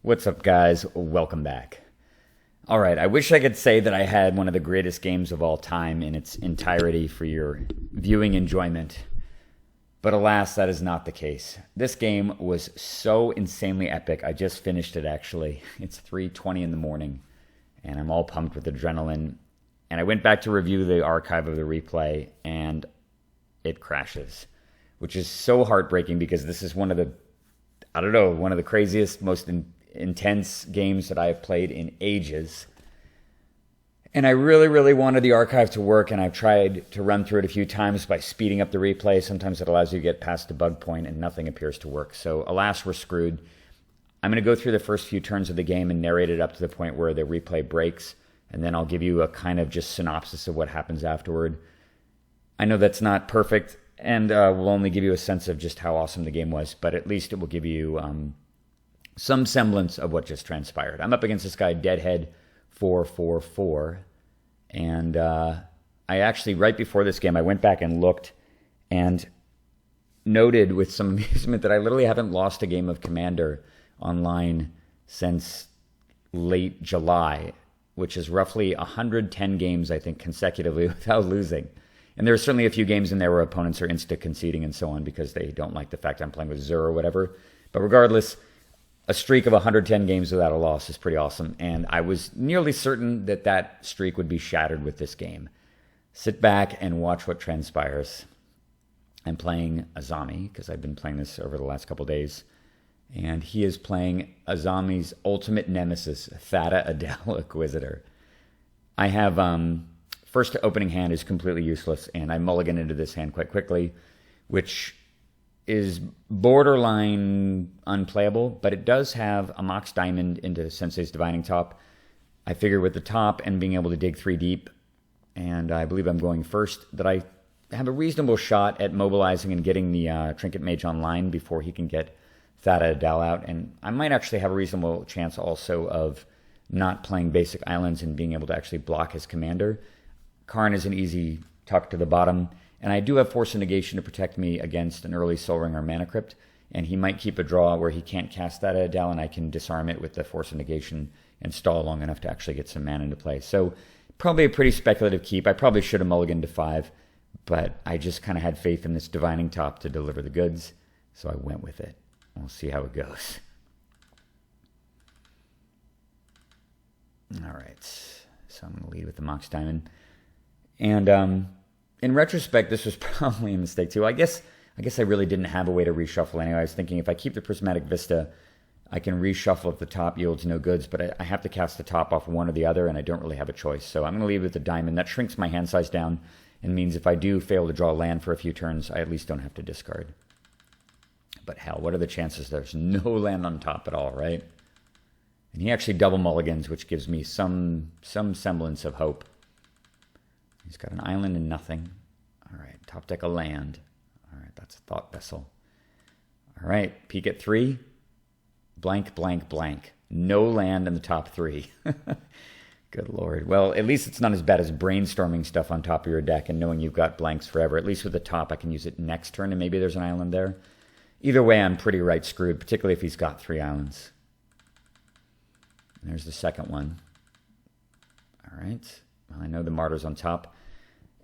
What's up, guys? Welcome back. All right, I wish I could say that I had one of the greatest games of all time in its entirety for your viewing enjoyment, but alas, that is not the case. This game was so insanely epic. I just finished it, actually. It's 3:20 in the morning, and I'm all pumped with adrenaline. And I went back to review the archive of the replay, and it crashes, which is so heartbreaking because this is one of the, one of the craziest, most intense games that I have played in ages. And I really, really wanted the archive to work, and I've tried to run through it a few times by speeding up the replay. Sometimes it allows you to get past the bug point, and nothing appears to work. So, alas, we're screwed. I'm going to go through the first few turns of the game and narrate it up to the point where the replay breaks, and then I'll give you a kind of just synopsis of what happens afterward. I know that's not perfect, and will only give you a sense of just how awesome the game was, but at least it will give you some semblance of what just transpired. I'm up against this guy, Deadhead444, and I actually, right before this game, I went back and looked and noted with some amusement that I literally haven't lost a game of Commander online since late July, which is roughly 110 games, I think, consecutively without losing. And there are certainly a few games in there where opponents are insta-conceding and so on because they don't like the fact I'm playing with Zur or whatever. But regardless, a streak of 110 games without a loss is pretty awesome. And I was nearly certain that that streak would be shattered with this game. Sit back and watch what transpires. I'm playing Azami because I've been playing this over the last couple days. And he is playing Azami's ultimate nemesis, Thada Inquisitor. I have... First opening hand is completely useless, and I mulligan into this hand quite quickly, which is borderline unplayable, but it does have a Mox Diamond into Sensei's Divining Top. I figure with the top and being able to dig 3 deep, and I believe I'm going first, that I have a reasonable shot at mobilizing and getting the Trinket Mage online before he can get Thada out, and I might actually have a reasonable chance also of not playing basic islands and being able to actually block his commander. Karn is an easy tuck to the bottom, and I do have Force of Negation to protect me against an early Soul Ring or Mana Crypt, and he might keep a draw where he can't cast that Adele, and I can disarm it with the Force of Negation and stall long enough to actually get some mana into play. So probably a pretty speculative keep. I probably should have mulliganed to 5, but I just kind of had faith in this Divining Top to deliver the goods, so I went with it. We'll see how it goes. All right, so I'm going to lead with the Mox Diamond. And in retrospect, this was probably a mistake too. I guess I really didn't have a way to reshuffle anyway. I was thinking if I keep the Prismatic Vista, I can reshuffle if the top yields no goods, but I have to cast the top off one or the other, and I don't really have a choice. So I'm going to leave with the diamond. That shrinks my hand size down and means if I do fail to draw land for a few turns, I at least don't have to discard. But hell, what are the chances there's no land on top at all, right? And he actually double mulligans, which gives me some semblance of hope. He's got an island and nothing. All right, top deck a land. All right, that's a Thought Vessel. All right, peek at 3. Blank, blank, blank. No land in the top 3. Good Lord. Well, at least it's not as bad as brainstorming stuff on top of your deck and knowing you've got blanks forever. At least with the top, I can use it next turn and maybe there's an island there. Either way, I'm pretty right screwed, particularly if he's got 3 islands. And there's the second one. All right. Well, I know the Martyr's on top.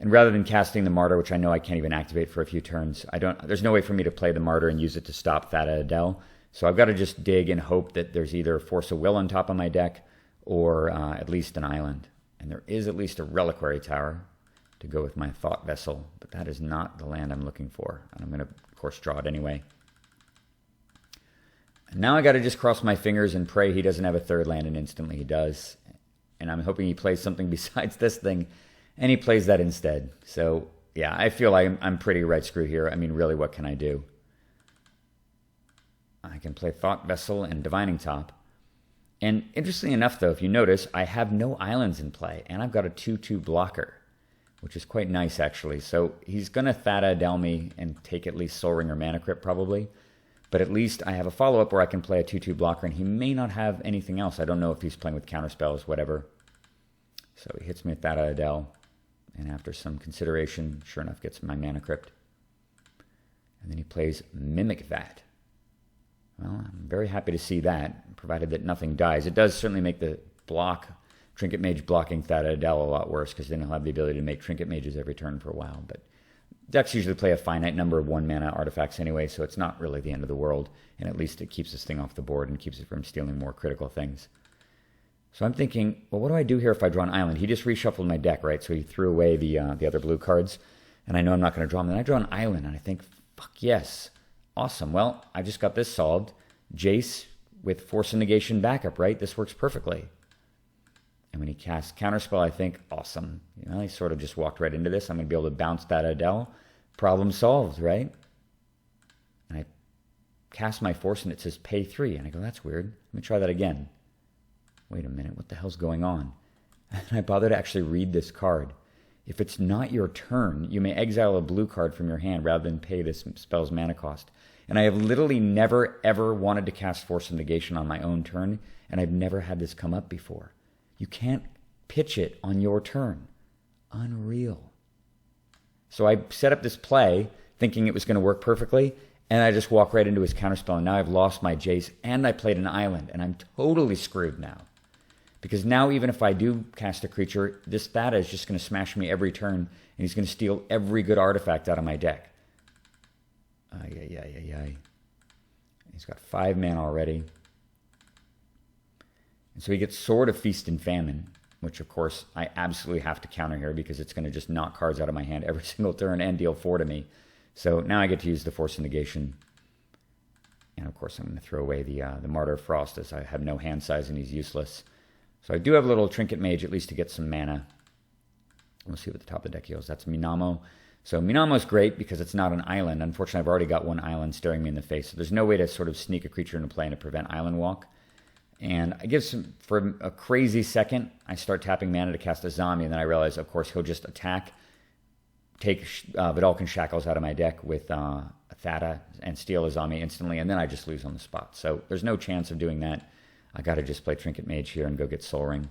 And rather than casting the Martyr, which I know I can't even activate for a few turns, there's no way for me to play the Martyr and use it to stop Thada Adele. So I've got to just dig and hope that there's either Force of Will on top of my deck or at least an island. And there is at least a Reliquary Tower to go with my Thought Vessel, but that is not the land I'm looking for. And I'm going to, of course, draw it anyway. And now I got to just cross my fingers and pray he doesn't have a third land, and instantly he does. And I'm hoping he plays something besides this thing, and he plays that instead. So, yeah, I feel like I'm pretty right screwed here. I mean, really, what can I do? I can play Thought Vessel and Divining Top. And interestingly enough, though, if you notice, I have no islands in play, and I've got a 2/2 blocker, which is quite nice, actually. So he's going to Thada Adele me and take at least Soul Ring or Mana Crypt, probably. But at least I have a follow-up where I can play a 2/2 blocker, and he may not have anything else. I don't know if he's playing with counterspells, whatever. So he hits me with Thada Adele. And after some consideration, sure enough, gets my Mana Crypt. And then he plays Mimic Vat. Well, I'm very happy to see that. provided that nothing dies. It does certainly make the Trinket Mage blocking Thada Adele a lot worse, because then he'll have the ability to make Trinket Mages every turn for a while. But decks usually play a finite number of 1-mana artifacts anyway, so it's not really the end of the world, and at least it keeps this thing off the board and keeps it from stealing more critical things. So I'm thinking, well, what do I do here if I draw an island? He just reshuffled my deck, right? So he threw away the other blue cards, and I know I'm not going to draw them. Then I draw an island, and I think, fuck yes. Awesome. Well, I just got this solved. Jace with Force of Negation backup, right? This works perfectly. And when he casts Counterspell, I think, awesome. You know, he sort of just walked right into this. I'm going to be able to bounce that Adele. Problem solved, right? And I cast my Force, and it says pay 3. And I go, that's weird. Let me try that again. Wait a minute, what the hell's going on? And I bothered to actually read this card. If it's not your turn, you may exile a blue card from your hand rather than pay this spell's mana cost. And I have literally never, ever wanted to cast Force of Negation on my own turn, and I've never had this come up before. You can't pitch it on your turn. Unreal. So I set up this play thinking it was going to work perfectly, and I just walk right into his counterspell, and now I've lost my Jace, and I played an island, and I'm totally screwed now. Because now even if I do cast a creature, this Thada is just going to smash me every turn, and he's going to steal every good artifact out of my deck. He's got 5 mana already. And so he gets Sword of Feast and Famine, which of course I absolutely have to counter here because it's going to just knock cards out of my hand every single turn and deal 4 to me. So now I get to use the Force of Negation. And of course I'm going to throw away the Martyr of Frost, as I have no hand size and he's useless. So I do have a little Trinket Mage at least to get some mana. We'll see what the top of the deck heals. That's Minamo. So Minamo's great because it's not an island. Unfortunately, I've already got one island staring me in the face. So there's no way to sort of sneak a creature into play and to prevent island walk. And I give for a crazy second, I start tapping mana to cast Azami, and then I realize, of course, he'll just attack, take Vedalken Shackles out of my deck with Thada and steal Azami instantly, and then I just lose on the spot. So there's no chance of doing that. I got to just play Trinket Mage here and go get Soul Ring.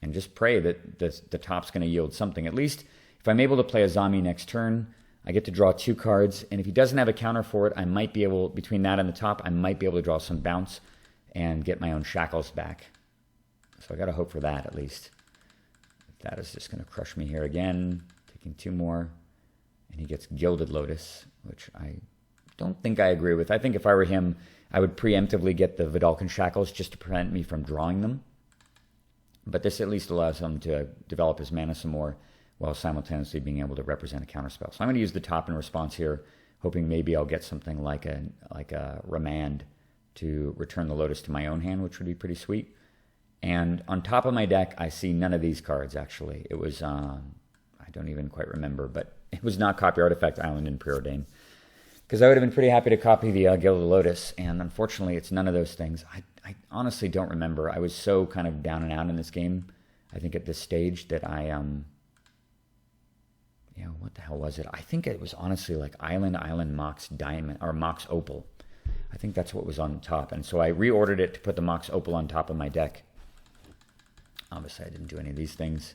And just pray that the top's going to yield something. At least if I'm able to play Azami next turn, I get to draw 2 cards. And if he doesn't have a counter for it, I might be able, between that and the top, I might be able to draw some bounce and get my own Shackles back. So I got to hope for that at least. That is just going to crush me here again. Taking 2 more. And he gets Gilded Lotus, which I don't think I agree with. I think if I were him, I would preemptively get the Vedalken Shackles just to prevent me from drawing them. But this at least allows him to develop his mana some more while simultaneously being able to represent a counterspell. So I'm going to use the top in response here, hoping maybe I'll get something like a Remand to return the Lotus to my own hand, which would be pretty sweet. And on top of my deck, I see none of these cards, actually. It was, I don't even quite remember, but it was not Copy Artifact Island in Preordain. Because I would have been pretty happy to copy the Gilded Lotus, and unfortunately it's none of those things. I honestly don't remember. I was so kind of down and out in this game, I think at this stage, that I, what the hell was it? I think it was honestly like Island, Mox Diamond, or Mox Opal. I think that's what was on top. And so I reordered it to put the Mox Opal on top of my deck. Obviously I didn't do any of these things.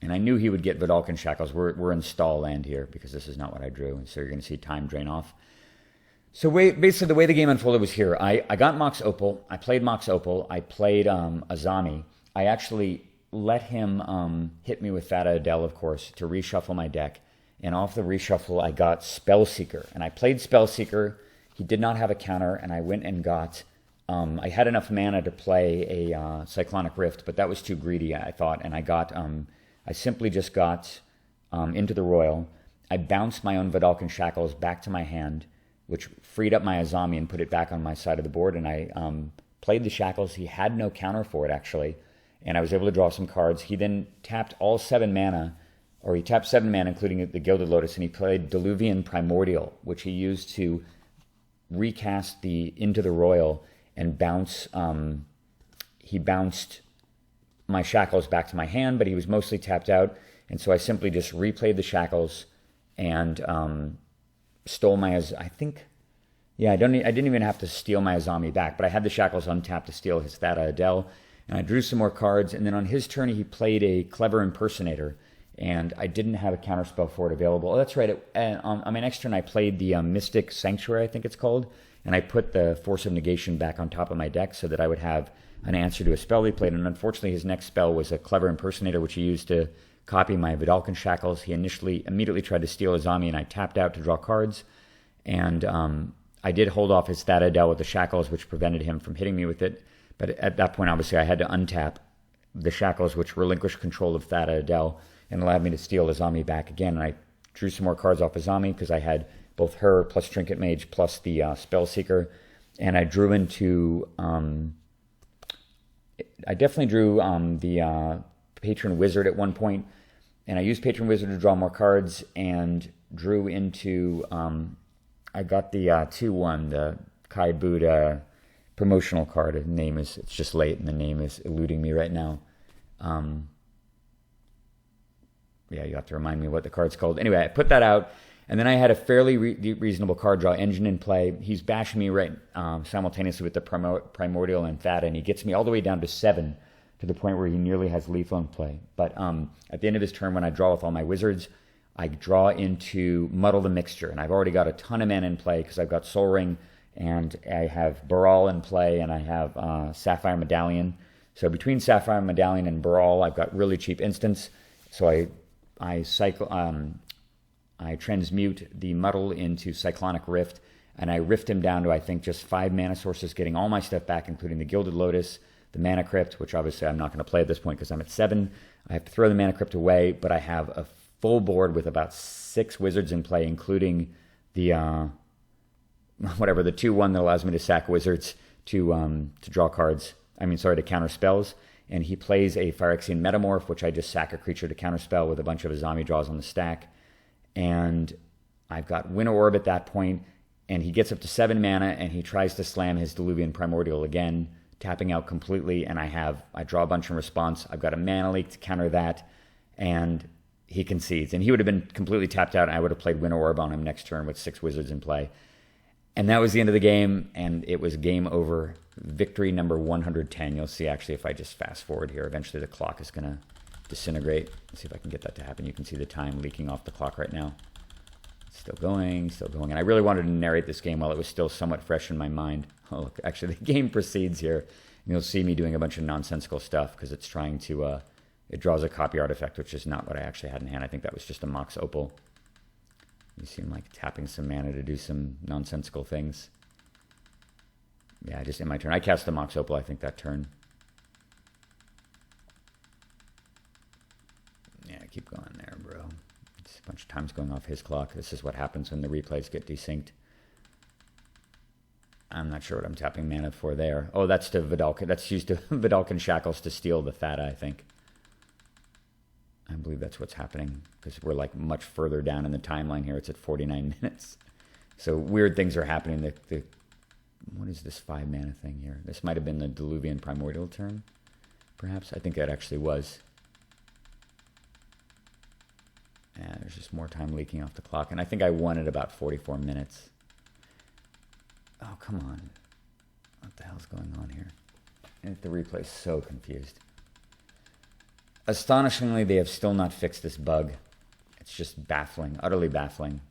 And I knew he would get Vedalken Shackles. We're in stall land here because this is not what I drew. And so you're going to see time drain off. So basically the way the game unfolded was here. I got Mox Opal. I played Mox Opal. I played Azami. I actually let him hit me with Thada Adele, of course, to reshuffle my deck. And off the reshuffle, I got Spellseeker. And I played Spellseeker. He did not have a counter. And I went and got... I had enough mana to play a Cyclonic Rift, but that was too greedy, I thought. And I got... I simply just got into the Royal. I bounced my own Vedalken Shackles back to my hand, which freed up my Azami and put it back on my side of the board. And I played the Shackles. He had no counter for it, actually. And I was able to draw some cards. He then tapped all 7 mana, or he tapped 7 mana, including the Gilded Lotus, and he played Diluvian Primordial, which he used to recast the Into the Royal and bounce. He bounced my Shackles back to my hand, but he was mostly tapped out, and so I simply just replayed the Shackles and stole my... I didn't even have to steal my Azami back, but I had the Shackles untapped to steal his Thada Adele, and I drew some more cards, and then on his turn he played a Clever Impersonator, and I didn't have a counterspell for it available. Oh, that's right. On my next turn I played the Mystic Sanctuary, I think it's called, and I put the Force of Negation back on top of my deck so that I would have an answer to a spell he played. And unfortunately, his next spell was a Clever Impersonator, which he used to copy my Vidalcan Shackles. He immediately tried to steal Azami, and I tapped out to draw cards. And I did hold off his Thada Adel with the Shackles, which prevented him from hitting me with it. But at that point, obviously, I had to untap the Shackles, which relinquished control of Thada Adel and allowed me to steal Azami back again. And I drew some more cards off Azami because I had both her plus Trinket Mage plus the Spell Seeker. And I drew into... I definitely drew the Patron Wizard at one point. And I used Patron Wizard to draw more cards and drew into... I got the 2-1, the Kai Buddha promotional card. The name is, it's just late and the name is eluding me right now. Yeah, you have to remind me what the card's called. Anyway, I put that out, and then I had a fairly reasonable card draw engine in play. He's bashing me right simultaneously with the Primordial and Thada, and he gets me all the way down to 7 to the point where he nearly has lethal in play. But at the end of his turn, when I draw with all my wizards, I draw into Muddle the Mixture, and I've already got a ton of mana in play because I've got Soul Ring, and I have Baral in play, and I have Sapphire Medallion. So between Sapphire Medallion and Baral, I've got really cheap instants. So I transmute the Muddle into Cyclonic Rift, and I rift him down to, I think, just 5 mana sources, getting all my stuff back, including the Gilded Lotus, the Mana Crypt, which obviously I'm not going to play at this point because I'm at 7. I have to throw the Mana Crypt away, but I have a full board with about 6 wizards in play, including the the 2-1 that allows me to sack wizards to draw cards. To counter spells. And he plays a Phyrexian Metamorph, which I just sack a creature to counterspell with a bunch of Azami draws on the stack. And I've got Winter Orb at that point, and he gets up to 7 mana, and he tries to slam his Diluvian Primordial again, tapping out completely, and I draw a bunch in response. I've got a Mana Leak to counter that, and he concedes. And he would have been completely tapped out, and I would have played Winter Orb on him next turn with 6 wizards in play. And that was the end of the game, and it was game over. Victory number 110. You'll see, actually, if I just fast forward here, eventually the clock is going to disintegrate. Let's see if I can get that to happen. You can see the time leaking off the clock right now. It's still going, still going. And I really wanted to narrate this game while it was still somewhat fresh in my mind. Oh, look, actually, the game proceeds here. And you'll see me doing a bunch of nonsensical stuff because it's trying to... it draws a copy artifact, which is not what I actually had in hand. I think that was just a Mox Opal. You see him like tapping some mana to do some nonsensical things. Yeah, just in my turn. I cast the Mox Opal, I think, that turn. Yeah, keep going there, bro. It's a bunch of times going off his clock. This is what happens when the replays get desynced. I'm not sure what I'm tapping mana for there. Oh, that's to Vidalcan. That's used to Vidalcan Shackles to steal the Thada, I think. I believe that's what's happening because we're like much further down in the timeline here. It's at 49 minutes. So weird things are happening. What is this 5 mana thing here? This might have been the Diluvian Primordial turn, perhaps. I think that actually was. Yeah, there's just more time leaking off the clock. And I think I won at about 44 minutes. Oh, come on. What the hell's going on here? And the replay's so confused. Astonishingly, they have still not fixed this bug. It's just baffling, utterly baffling.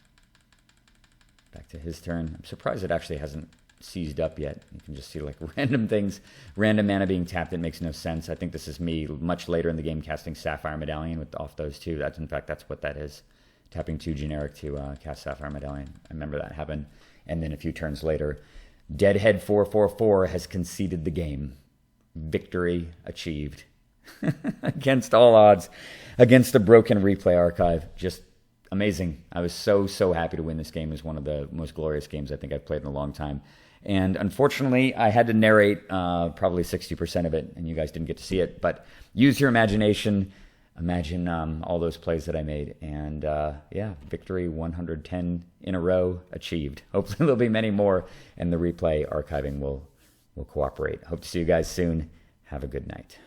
Back to his turn. I'm surprised it actually hasn't seized up yet. You can just see like random things, random mana being tapped. It makes no sense. I think this is me much later in the game casting Sapphire Medallion off those 2. In fact, that's what that is. Tapping 2 generic to cast Sapphire Medallion. I remember that happened. And then a few turns later, Deadhead 444 has conceded the game. Victory achieved. Against all odds, against a broken replay archive. Just amazing. I was so happy to win this game. It was one of the most glorious games I think I've played in a long time. And unfortunately, I had to narrate probably 60% of it, and you guys didn't get to see it. But use your imagination. Imagine all those plays that I made. And yeah, victory 110 in a row achieved. Hopefully there'll be many more, and the replay archiving will cooperate. Hope to see you guys soon. Have a good night.